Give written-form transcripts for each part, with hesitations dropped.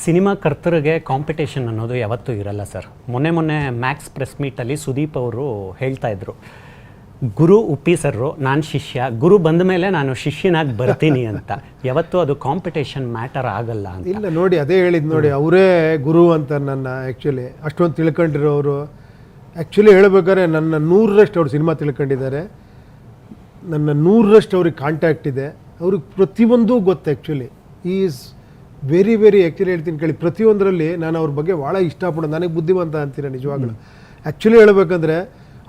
Cinema ಕರ್ತರಿಗೆ competition ಅನ್ನೋದು ಯಾವತ್ತೂ ಇರಲ್ಲ ಸರ್. ಮೊನ್ನೆ ಮ್ಯಾಕ್ಸ್ ಪ್ರೆಸ್ ಮೀಟಲ್ಲಿ ಸುದೀಪ್ ಅವರು ಹೇಳ್ತಾ ಇದ್ರು, ಗುರು ಉಪ್ಪಿ ಸರ್ರು, ನಾನು ಶಿಷ್ಯ, ಗುರು ಬಂದ ಮೇಲೆ ನಾನು ಶಿಷ್ಯನಾಗಿ ಬರ್ತೀನಿ ಅಂತ. ಯಾವತ್ತೂ ಅದು ಕಾಂಪಿಟೇಷನ್ ಮ್ಯಾಟರ್ ಆಗಲ್ಲ ಅಂತ. ಇಲ್ಲ ನೋಡಿ, ಅದೇ ಹೇಳಿದ್ದು ನೋಡಿ, ಅವರೇ ಗುರು ಅಂತ ನನ್ನ ಆ್ಯಕ್ಚುಲಿ ಅಷ್ಟೊಂದು ತಿಳ್ಕೊಂಡಿರೋರು. ಆ್ಯಕ್ಚುಲಿ ಹೇಳ್ಬೇಕಾದ್ರೆ ನನ್ನ 100ರಷ್ಟು ಅವ್ರು ಸಿನಿಮಾ ತಿಳ್ಕೊಂಡಿದ್ದಾರೆ, ನನ್ನ 100ರಷ್ಟು ಅವ್ರಿಗೆ ಕಾಂಟ್ಯಾಕ್ಟ್ ಇದೆ, ಅವ್ರಿಗೆ ಪ್ರತಿಯೊಂದು ಗೊತ್ತು. ಆ್ಯಕ್ಚುಲಿ ಈಸ್ ವೆರಿ ಆ್ಯಕ್ಚುಲಿ ಹೇಳ್ತೀನಿ ಕೇಳಿ, ಪ್ರತಿಯೊಂದರಲ್ಲಿ ನಾನು ಅವ್ರ ಬಗ್ಗೆ ಭಾಳ ಇಷ್ಟಪಡೋದು. ನನಗೆ ಬುದ್ಧಿವಂತ ಅಂತೀರ ನಿಜವಾಗ್ಲೂ. ಆ್ಯಕ್ಚುಲಿ ಹೇಳ್ಬೇಕಂದ್ರೆ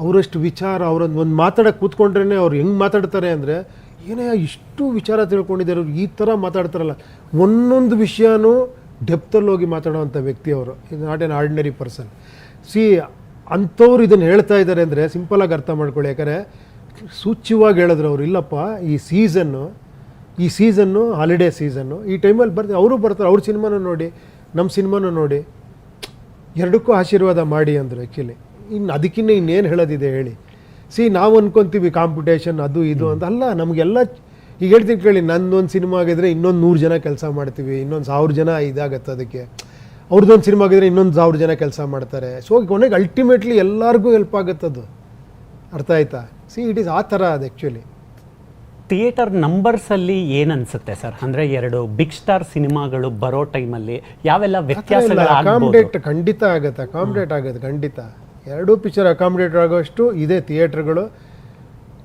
ಅವರಷ್ಟು ವಿಚಾರ, ಅವರೊಂದು ಒಂದು ಮಾತಾಡೋಕ್ಕೆ ಕೂತ್ಕೊಂಡ್ರೇ ಅವ್ರು ಹೆಂಗೆ ಮಾತಾಡ್ತಾರೆ ಅಂದರೆ, ಏನೇ ಇಷ್ಟು ವಿಚಾರ ತಿಳ್ಕೊಂಡಿದ್ದಾರೆ ಅವ್ರು, ಈ ಥರ ಮಾತಾಡ್ತಾರಲ್ಲ, ಒಂದೊಂದು ವಿಷಯನೂ ಡೆಪ್ತಲ್ಲಿ ಹೋಗಿ ಮಾತಾಡೋವಂಥ ವ್ಯಕ್ತಿ ಅವರು. ಇದು ನಾಟ್ ಎನ್ ಆರ್ಡಿನರಿ ಪರ್ಸನ್. ಅಂಥವ್ರು ಇದನ್ನು ಹೇಳ್ತಾ ಇದ್ದಾರೆ ಅಂದರೆ ಸಿಂಪಲಾಗಿ ಅರ್ಥ ಮಾಡ್ಕೊಳ್ಳಿ. ಯಾಕಂದರೆ ಸೂಚ್ಯವಾಗಿ ಹೇಳಿದ್ರು ಅವರು, ಇಲ್ಲಪ್ಪ ಈ ಸೀಸನ್ನು ಹಾಲಿಡೇ ಸೀಸನ್ನು, ಈ ಟೈಮಲ್ಲಿ ಅವರು ಬರ್ತಾರೆ, ಅವ್ರ ಸಿನಿಮಾನೂ ನೋಡಿ ನಮ್ಮ ಸಿನಿಮಾನೂ ನೋಡಿ, ಎರಡಕ್ಕೂ ಆಶೀರ್ವಾದ ಮಾಡಿ ಅಂದರು. ಆ್ಯಕ್ಚುಲಿ ಅದಕ್ಕಿಂತ ಇನ್ನೇನು ಹೇಳೋದಿದೆ ಹೇಳಿ. ನಾವು ಅಂದ್ಕೊತೀವಿ ಕಾಂಪಿಟೇಷನ್ ಅದು ಇದು ಅಂತ. ಅಲ್ಲ, ನಮಗೆಲ್ಲ ಈಗ ಹೇಳ್ತೀನಿ ಕೇಳಿ, ನಂದೊಂದು ಸಿನಿಮಾ ಆಗಿದ್ರೆ ಇನ್ನೊಂದು 100 ಜನ ಕೆಲಸ ಮಾಡ್ತೀವಿ, ಇನ್ನೊಂದು 1000 ಜನ ಇದಾಗತ್ತೆ ಅದಕ್ಕೆ. ಅವ್ರದ್ದೊಂದು ಸಿನಿಮಾ ಆಗಿದ್ರೆ ಇನ್ನೊಂದು 1000 ಜನ ಕೆಲಸ ಮಾಡ್ತಾರೆ. ಸೊ ಕೊನೆಗೆ ಅಲ್ಟಿಮೇಟ್ಲಿ ಎಲ್ಲರಿಗೂ ಹೆಲ್ಪ್ ಆಗುತ್ತದು. ಅರ್ಥ ಆಯ್ತಾ? ಇಟ್ ಈಸ್ ಆ ಥರ ಅದು ಆ್ಯಕ್ಚುಲಿ. ಥಿಯೇಟರ್ ನಂಬರ್ಸಲ್ಲಿ ಏನು ಅನಿಸುತ್ತೆ ಸರ್? ಅಂದರೆ 2 ಬಿಗ್ ಸ್ಟಾರ್ ಸಿನಿಮಾಗಳು ಬರೋ ಟೈಮಲ್ಲಿ ಯಾವೆಲ್ಲ ವ್ಯತ್ಯಾಸಗಳು? ಅಕಾಮಿಡೇಟ್ ಖಂಡಿತ ಆಗುತ್ತೆ, ಖಂಡಿತ. 2 ಪಿಕ್ಚರ್ ಅಕಾಮಿಡೇಟ್ ಆಗೋಷ್ಟು ಇದೆ ಥಿಯೇಟ್ರ್ಗಳು.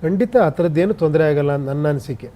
ಖಂಡಿತ ಆ ಥರದ್ದೇನು ತೊಂದರೆ ಆಗಲ್ಲ ನನ್ನ ಅನಿಸಿಕೆ.